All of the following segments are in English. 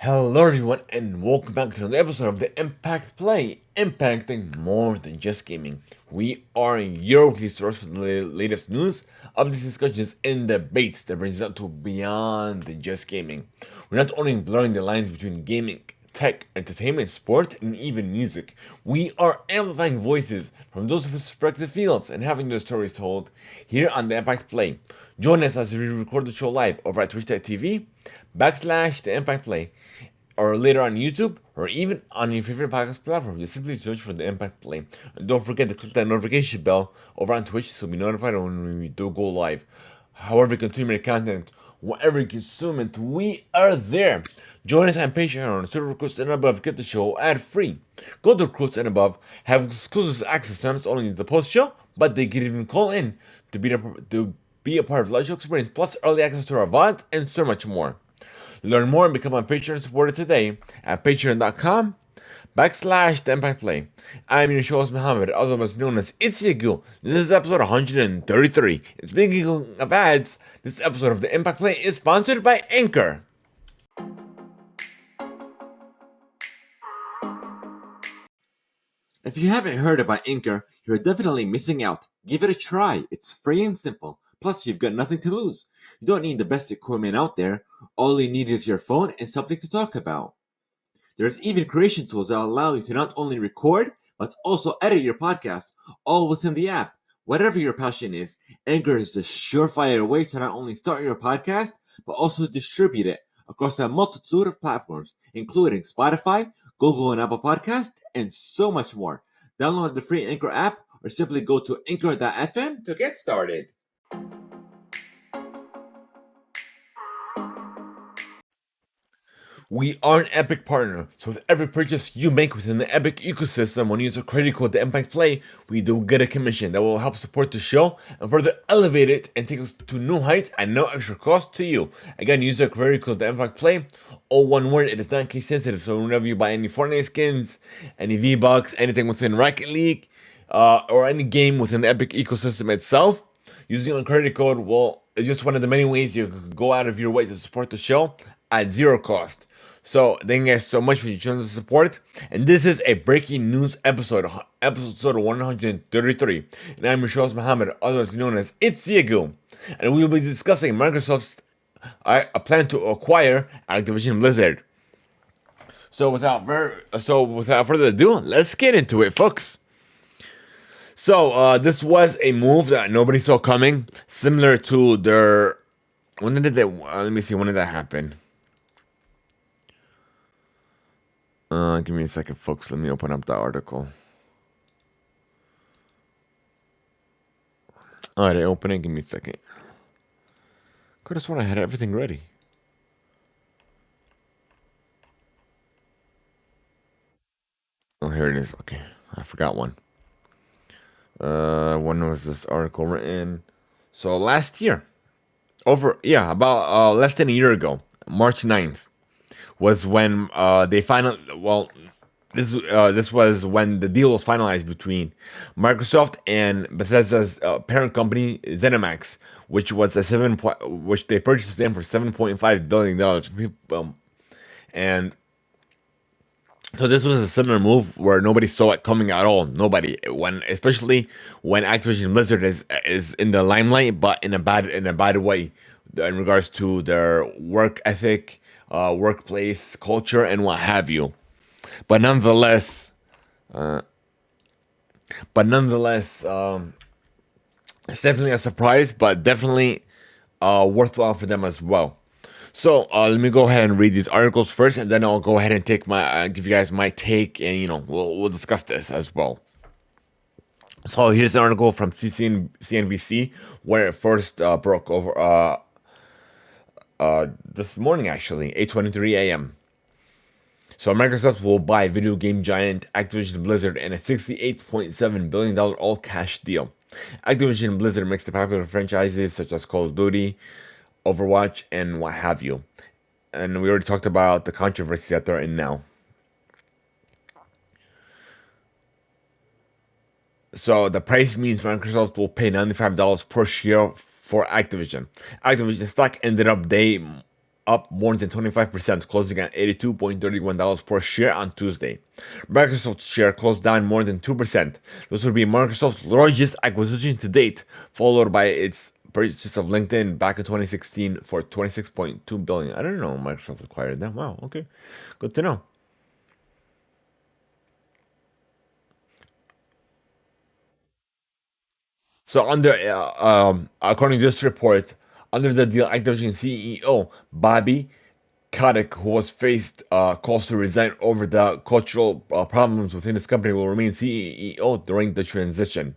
Hello everyone and welcome back to another episode of the Impact Play, impacting more than just gaming. We are your weekly source for the latest news, updates, discussions, and debates that brings us to beyond than just gaming. We're not only blurring the lines between gaming, tech, entertainment, sport, and even music. We are amplifying voices from those respective fields and having their stories told here on the Impact Play. Join us as we record the show live over at twitch.tv/ the Impact Play, or later on YouTube, or even on your favorite podcast platform. Just simply search for the Impact Play. And don't forget to click that notification bell over on Twitch so you'll be notified when we do go live. However you consume your content, whatever you consume it, we are there. Join us on Patreon, Server Recruits and Above, get the show ad-free. Go to Recruits and Above, have exclusive access to not only the post-show, but they can even call in to be a part of the live show experience, plus early access to our VODs, and so much more. Learn more and become a Patreon supporter today at patreon.com/the Impact Play. I'm your host Muhammad, otherwise known as Itsiagu. This is episode 133. And speaking of ads, this episode of the Impact Play is sponsored by Anchor. If you haven't heard about Anchor, you're definitely missing out. Give it a try. It's free and simple. Plus, you've got nothing to lose. You don't need the best equipment out there. All you need is your phone and something to talk about. There's even creation tools that allow you to not only record, but also edit your podcast, all within the app. Whatever your passion is, Anchor is the surefire way to not only start your podcast, but also distribute it across a multitude of platforms, including Spotify, Google and Apple Podcasts, and so much more. Download the free Anchor app or simply go to anchor.fm to get started. We are an Epic partner, so with every purchase you make within the Epic ecosystem, when you use a credit code the Impact Play, we do get a commission that will help support the show and further elevate it and take us to new heights at no extra cost to you. Again, use the credit code the Impact Play, all one word. It is not case sensitive, so whenever you buy any Fortnite skins, any V-Bucks, anything within Rocket League, or any game within the Epic ecosystem itself, using a credit code, well, it's just one of the many ways you can go out of your way to support the show at zero cost. So, thank you guys so much for your generous support. And this is a breaking news episode 133. And I'm your host, Muhammad, otherwise known as Itsiagu. And we will be discussing Microsoft's plan to acquire Activision Blizzard. So, without further ado, let's get into it, folks. So, this was a move that nobody saw coming, similar to their. When did that happen? Give me a second, folks. Let me open up the article. Alright, opening. Give me a second. Could have sworn I had everything ready. Oh, here it is. Okay, I forgot one. When was this article written? So last year, about less than a year ago, March 9th. Was when they finally, this was when the deal was finalized between Microsoft and Bethesda's parent company ZeniMax, which was which they purchased them for $7.5 billion. And so this was a similar move where nobody saw it coming at all. Nobody, especially when Activision Blizzard is in the limelight, but in a bad way in regards to their work ethic, workplace culture, and what have you. But nonetheless, it's definitely a surprise, but definitely worthwhile for them as well. So let me go ahead and read these articles first, and then I'll go ahead and take give you guys my take, and we'll discuss this as well. So here's an article from CNBC where it first broke over this morning, actually, 8:23 a.m. So Microsoft will buy video game giant Activision Blizzard in a $68.7 billion all-cash deal. Activision Blizzard makes the popular franchises such as Call of Duty, Overwatch, and what have you. And we already talked about the controversy that they're in now. So the price means Microsoft will pay $95 per share for Activision. Activision stock ended up up more than 25%, closing at $82.31 per share on Tuesday. Microsoft's share closed down more than 2%. This would be Microsoft's largest acquisition to date, followed by its purchase of LinkedIn back in 2016 for $26.2 billion. I don't know Microsoft acquired them. Wow, okay. Good to know. So according to this report, under the deal, Activision CEO Bobby Kotick, who was faced calls to resign over the cultural problems within his company, will remain CEO during the transition.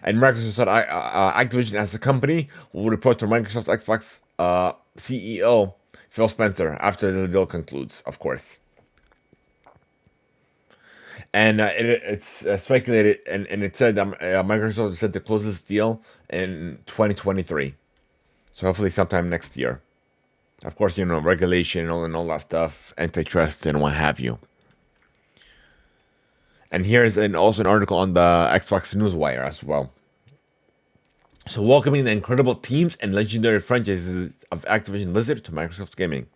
And Microsoft said Activision as a company will report to Microsoft Xbox CEO Phil Spencer after the deal concludes, of course. And it's speculated, and it said Microsoft said to close this deal in 2023. So hopefully sometime next year. Of course, regulation and all that stuff, antitrust and what have you. And here's also an article on the Xbox Newswire as well. So welcoming the incredible teams and legendary franchises of Activision Blizzard to Microsoft Gaming.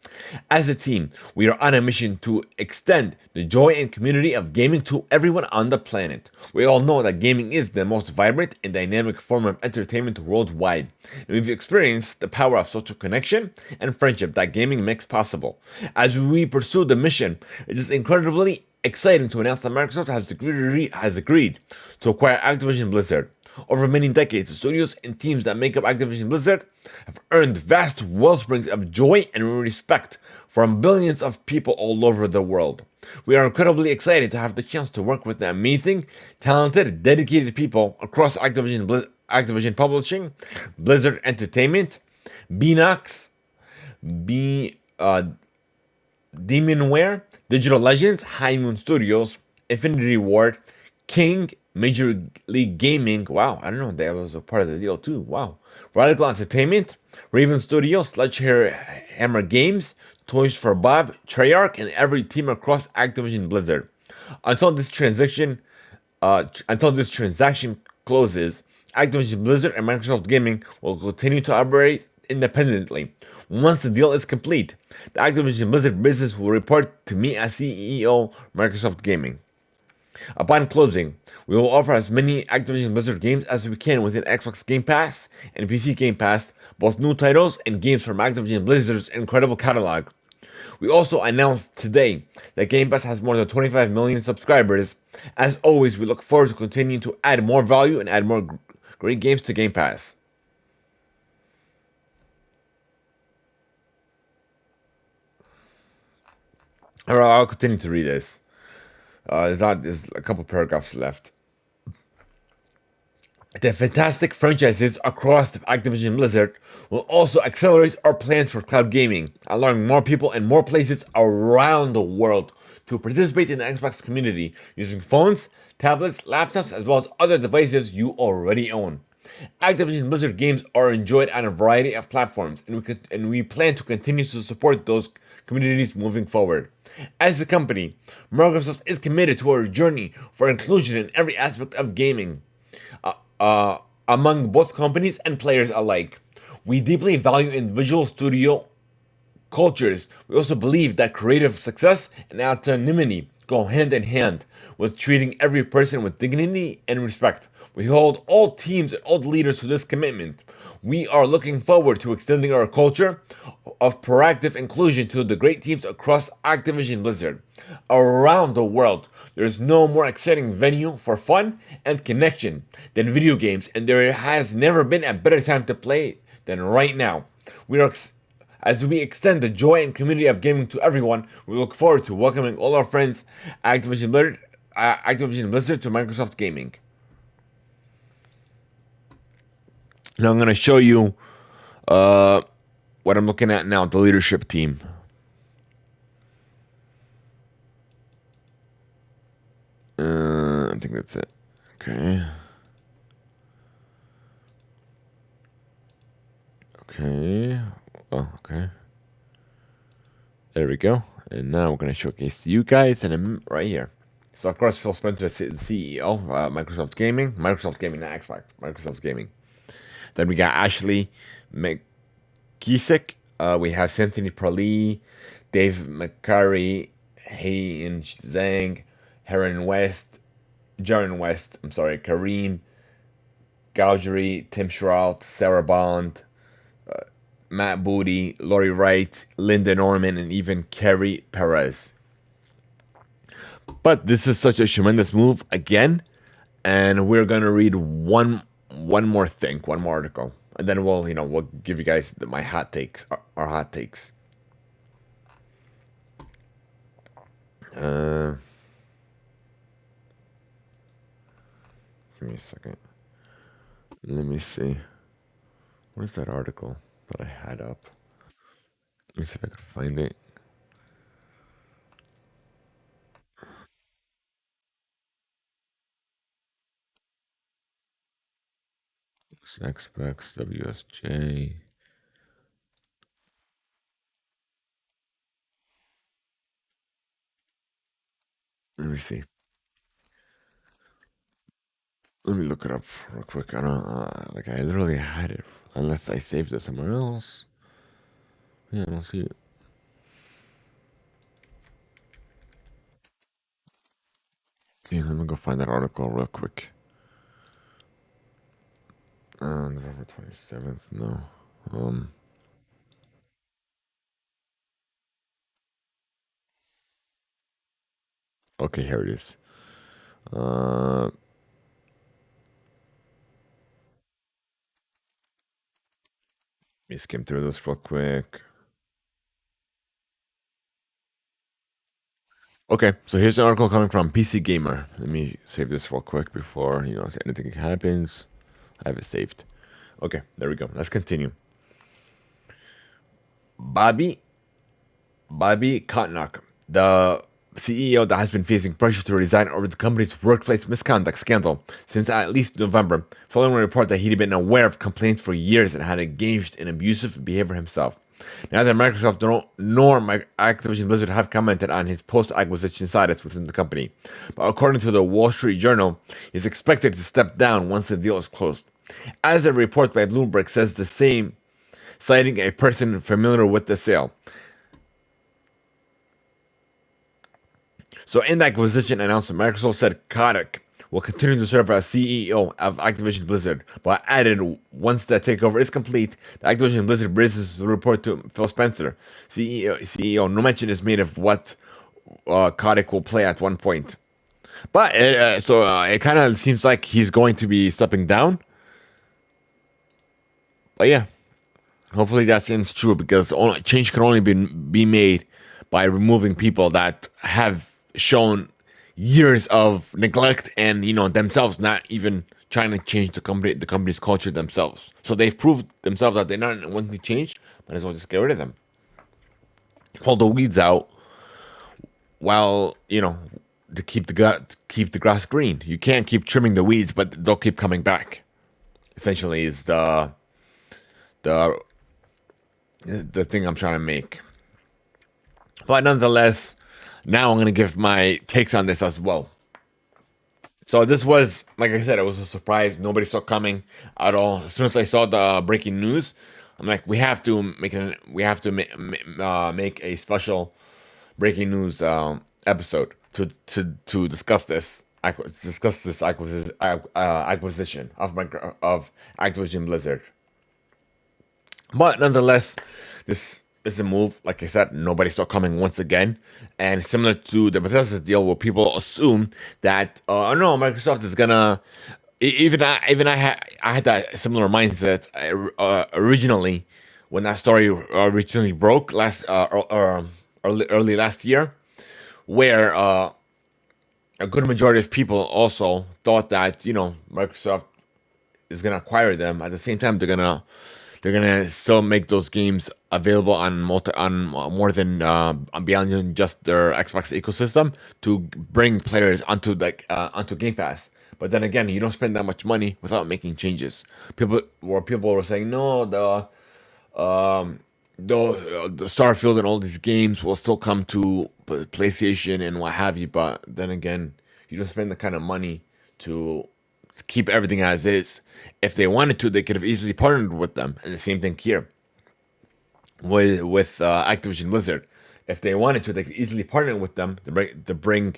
As a team, we are on a mission to extend the joy and community of gaming to everyone on the planet. We all know that gaming is the most vibrant and dynamic form of entertainment worldwide. And we've experienced the power of social connection and friendship that gaming makes possible. As we pursue the mission, it is incredibly exciting to announce that Microsoft has agreed to acquire Activision Blizzard. Over many decades, the studios and teams that make up Activision Blizzard have earned vast wellsprings of joy and respect from billions of people all over the world. We are incredibly excited to have the chance to work with the amazing, talented, dedicated people across Activision Publishing, Blizzard Entertainment, Beanox, Demonware, Digital Legends, High Moon Studios, Infinity Ward, King, Major League Gaming. Wow, I don't know, that was a part of the deal too. Wow. Radical Entertainment, Raven Studios, Sledgehammer Games, Toys for Bob, Treyarch, and every team across Activision Blizzard. Until this transaction closes, Activision Blizzard and Microsoft Gaming will continue to operate independently. Once the deal is complete, the Activision Blizzard business will report to me as CEO Microsoft Gaming. Upon closing, we will offer as many Activision Blizzard games as we can within Xbox Game Pass and PC Game Pass, both new titles and games from Activision Blizzard's incredible catalog. We also announced today that Game Pass has more than 25 million subscribers. As always, we look forward to continuing to add more value and add more great games to Game Pass. Alright, I'll continue to read this. There's a couple paragraphs left. The fantastic franchises across Activision Blizzard will also accelerate our plans for cloud gaming, allowing more people and more places around the world to participate in the Xbox community using phones, tablets, laptops, as well as other devices you already own. Activision Blizzard games are enjoyed on a variety of platforms, and we plan to continue to support those communities moving forward. As a company, Microsoft is committed to our journey for inclusion in every aspect of gaming, among both companies and players alike. We deeply value individual studio cultures. We also believe that creative success and autonomy go hand in hand with treating every person with dignity and respect. We hold all teams and all leaders to this commitment. We are looking forward to extending our culture of proactive inclusion to the great teams across Activision Blizzard. Around the world, there is no more exciting venue for fun and connection than video games, and there has never been a better time to play than right now. As we extend the joy and community of gaming to everyone, we look forward to welcoming all our friends Activision Blizzard to Microsoft Gaming. Now I'm going to show you what I'm looking at now, the leadership team. I think that's it. Okay. Oh, okay. There we go. And now we're going to showcase to you guys, and I'm right here. So, of course, Phil Spencer is the CEO of Microsoft Gaming, not Xbox, Microsoft Gaming. Then we got Ashley McKissick, We have Cynthia Pralee, Dave McCurry, Hayin Zhang, Heron West, Jaren West, I'm sorry, Kareem, Gaugery, Tim Shrout, Sarah Bond, Matt Booty, Laurie Wright, Linda Norman, and even Kerry Perez. But this is such a tremendous move again, and we're gonna read one more thing, one more article, and then we'll give you guys my hot takes, our hot takes. Uh, Give me a second. Let me see. Where's that article that I had up? Let me see if I can find it. It's Xbox WSJ. Let me see. Let me look it up real quick. I don't like I literally had it unless I saved it somewhere else. Yeah, I don't see it. Okay, let me go find that article real quick. November 27th. No. Um. Okay, here it is. Let me skim through this real quick. Okay, so here's an article coming from PC Gamer. Let me save this real quick before anything happens. I have it saved. Okay, there we go. Let's continue. Bobby Bobby Kotick, the CEO that has been facing pressure to resign over the company's workplace misconduct scandal since at least November, following a report that he'd been aware of complaints for years and had engaged in abusive behavior himself. Neither Microsoft nor Activision Blizzard have commented on his post-acquisition status within the company, but according to the Wall Street Journal, he's expected to step down once the deal is closed. As a report by Bloomberg says the same, citing a person familiar with the sale. So in the acquisition announcement, Microsoft said Kotick will continue to serve as CEO of Activision Blizzard, but added once the takeover is complete, the Activision Blizzard business will report to Phil Spencer, CEO. No mention is made of what Kotick will play at one point. But it kind of seems like he's going to be stepping down. But yeah, hopefully that seems true because change can only be made by removing people that have shown years of neglect and themselves not even trying to change the company's culture themselves. So they've proved themselves that they're not wanting to change. Might as well just get rid of them. Pull the weeds out while to keep the grass green. You can't keep trimming the weeds, but they'll keep coming back. Essentially, is the the thing I'm trying to make. But nonetheless, now I'm going to give my takes on this as well. So this was, like I said, it was a surprise. Nobody saw coming at all. As soon as I saw the breaking news, I'm like, we have to make a special breaking news episode to discuss this acquisition of Activision Blizzard. But nonetheless, this is a move. Like I said, nobody saw coming once again, and similar to the Bethesda deal, where people assume that no, Microsoft is gonna. I had that similar mindset originally when that story originally broke early last year, where a good majority of people also thought that Microsoft is gonna acquire them. At the same time, they're gonna still make those games available on more than beyond just their Xbox ecosystem to bring players onto Game Pass. But then again, you don't spend that much money without making changes. People were saying no, the Starfield and all these games will still come to PlayStation and what have you. But then again, you don't spend the kind of money to keep everything as is. If they wanted to, they could have easily partnered with them. And the same thing here. with Activision Blizzard. If they wanted to, they could easily partner with them to bring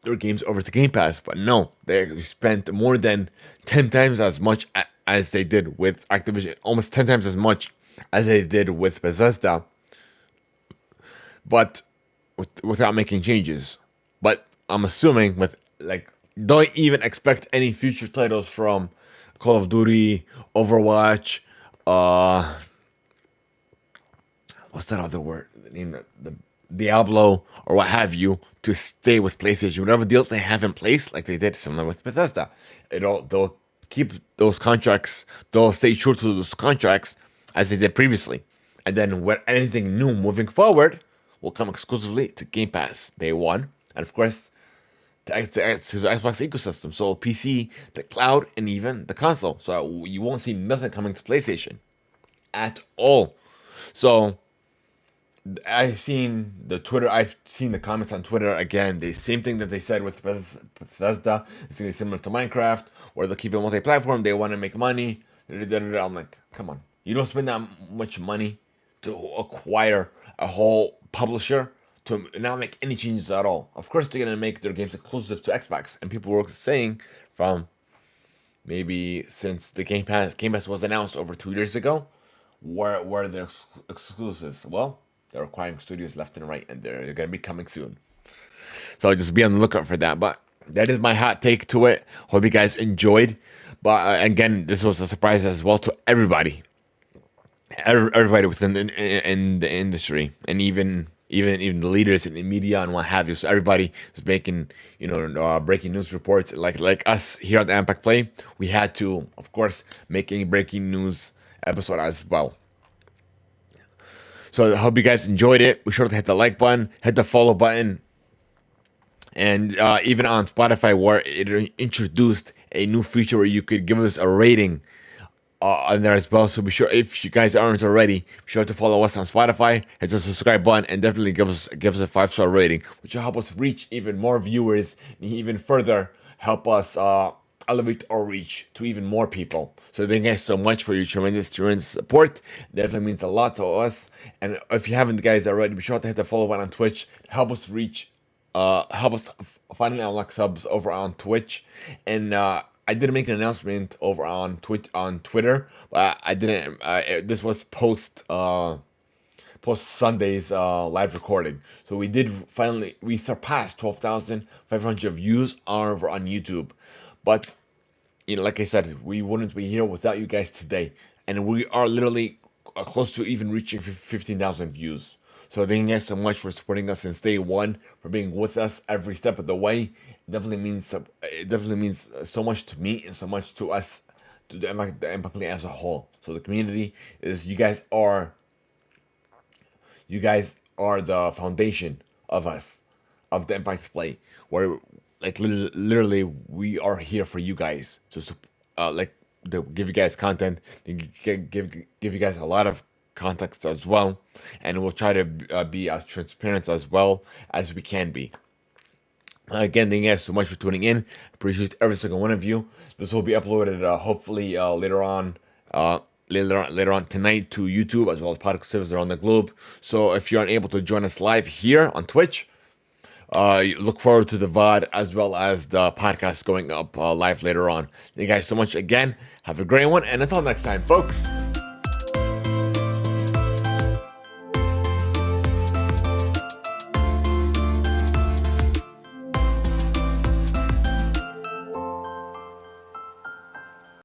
their games over to Game Pass. But no, they spent more than 10 times as much as they did with Activision, almost 10 times as much as they did with Bethesda, but without making changes. But I'm assuming with like, don't even expect any future titles from Call of Duty, Overwatch, what's that other word? The name the Diablo or what have you to stay with PlayStation. Whatever deals they have in place, like they did similar with Bethesda, they'll keep those contracts. They'll stay true to those contracts as they did previously, and then when anything new moving forward will come exclusively to Game Pass day one, and of course to the Xbox ecosystem. So PC, the cloud, and even the console. So you won't see nothing coming to PlayStation at all. So I've seen the comments on Twitter again. The same thing that they said with Bethesda. It's gonna be similar to Minecraft, where they'll keep it multi-platform. They want to make money. I'm like, come on, you don't spend that much money to acquire a whole publisher to not make any changes at all. Of course, they're gonna make their games exclusive to Xbox, and people were saying from maybe since the Game Pass was announced over 2 years ago, where they're exclusives. Well, they're acquiring studios left and right, and they're gonna be coming soon. So just be on the lookout for that. But that is my hot take to it. Hope you guys enjoyed. But again, this was a surprise as well to everybody, everybody within in the industry, and even the leaders in the media and what have you. So everybody is making breaking news reports like us here at the Impact Play. We had to, of course, make a breaking news episode as well. So I hope you guys enjoyed it. Be sure to hit the like button, hit the follow button, and even on Spotify, where it introduced a new feature where you could give us a rating on there as well. So be sure, if you guys aren't already, be sure to follow us on Spotify, hit the subscribe button, and definitely give us a 5-star rating, which will help us reach even more viewers and even further help us elevate our reach to even more people. So thank you guys so much for your tremendous support. Definitely means a lot to us. And if you haven't, guys, already, be sure to hit the follow button on Twitch. Help us reach, help us finally unlock subs over on Twitch. And I didn't make an announcement over on Twitter, but I didn't. This was post Sunday's live recording. So we surpassed 12,500 views over on YouTube. But like I said, we wouldn't be here without you guys today, and we are literally close to even reaching 15,000 views. So thank you guys so much for supporting us since day one, for being with us every step of the way. It definitely means so much to me and so much to us, to the Impact Play as a whole. So the community is you guys are the foundation of us, of the Impact Play, where like literally we are here for you guys to to give you guys content, to give you guys a lot of context as well, and we'll try to be as transparent as well as we can be. Again, thank you guys so much for tuning in. Appreciate every single one of you. This will be uploaded hopefully later on tonight to YouTube, as well as podcast services around the globe. So if you're unable to join us live here on Twitch, look forward to the VOD as well as the podcast going up live later on. Thank you guys so much again. Have a great one, and until next time, folks.